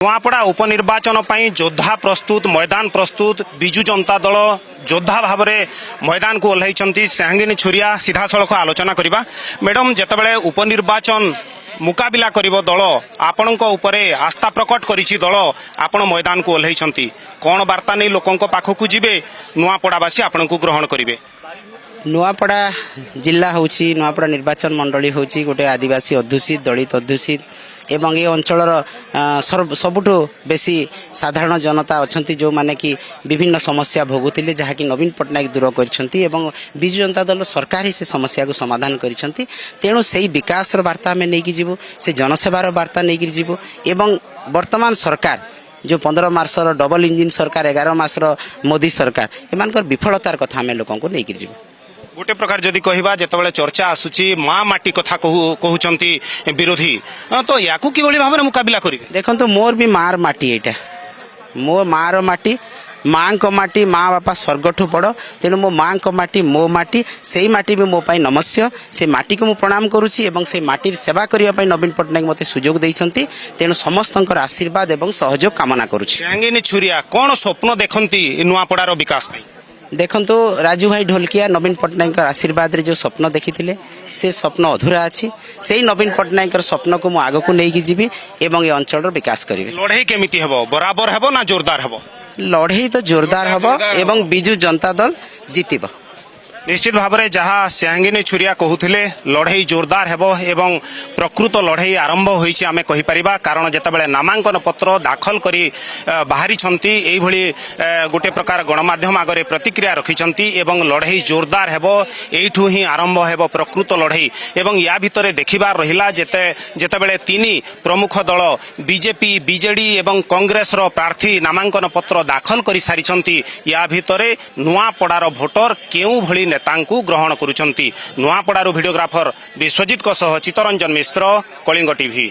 नुआपड़ा उपनिर्वाचन योद्धा प्रस्तुत मैदान प्रस्तुत विजु जनता दल योद्धा भाव में मैदान को ओह्लैंती सेहांगिनी छुरिया सीधा सड़क आलोचना करवा। मैडम जितेबाला उपनिर्वाचन मुकाबिला करिबो दल आपणक उपरे आस्था प्रकट करिछि दल आपण मैदान को ओह्लैंती कौन वार्ता नहीं लोकों पाखक जीवे नुआपड़ावासी आपण को ग्रहण करेंगे। नुआपड़ा जिला होची नुआपड़ा निर्वाचन मंडली होची गोटे आदिवासी अध्युषित दलित अध्युषित एवं ये अंचल सबुठु बेसी साधारण जनता अच्छा जो माने कि विभिन्न समस्या भोगुले जहाँकि नवीन पट्टनायक दूर करछंती एवं विजु जनता दल सरकार ही से समस्या को समाधान करछंती। तेणु से विकास वार्ता आम नहीं जीवु से जनसेवार वार्ता नहीं जीवु एवं वर्तमान सरकार जो 15 मासर डबल इंजिन सरकार 11 मासर मोदी सरकार एमान विफलतार कथा आम लोगों को नहीं जीवु। गोटे प्रकार जदि कहवा जितेबाला चर्चा आसूची माँ माटी कथा कहउचंती विरोधी तो या किभली भाव में मुकाबिला करेंगे। देखो मोर भी मार माटी एटा मो मार माटी माँ को माटी माँ बापा स्वर्गठू बड़ तेणु मो माँ को माटी मो माटी से माटी भी मो पाई नमस्य से माटी को मु प्रणाम करुच्ची एवं से माटी सेवा करने नवीन पट्टनायक मते सुजोग देइछंती। तेणु समस्त आशीर्वाद एवं सहयोग कामना करुच्ची। सेहांगिनी छुरिया कौन स्वप्न देखती नुआपड़ार विकास में। देखंतु राजू भाई ढोलकिया नवीन पट्टनायक आशीर्वाद रे जो स्वप्न देखी से स्वप्न अधूरा अच्छी से नवीन पट्टनायक स्वप्न को मुझे आगक नहीं जीवी एवं ये अंचल विकास करी। लड़ाई केमिति हेबो बराबर हेबो ना जोरदार हेबो। लड़ाई तो जोरदार हेबो एवं विजु जनता दल जीतिबो। निश्चित भाव में जहाँ सेहांगिनी छुरिया कहते लड़ाई जोरदार हेबो एवं प्रकृत लड़ाई आरंभ होईछि आमे कहि परिबा। कारण जेतेबेले नामांकन पत्र दाखल करी बाहरी छंती एई भली गोटे प्रकार गणमाध्यम आगरे प्रतिक्रिया रखिछंती एवं लड़ाई जोरदार हेबो एइठु ही आरंभ हेबो प्रकृत लड़ाई। एवं या भितरे देखिबार रहिला जेतेबेले तीन प्रमुख दल बीजेपी बीजेडी एवं कांग्रेस रो प्रार्थी नामांकन पत्र दाखल करी सारिछंती या भितरे नुआपड़ार भोटर केउ भली नेतांकु ग्रहण करुछंती। नुआपड़ारू भिडियोग्राफर विश्वजित सह चित्तरंजन मिश्र कलिंग टीवी।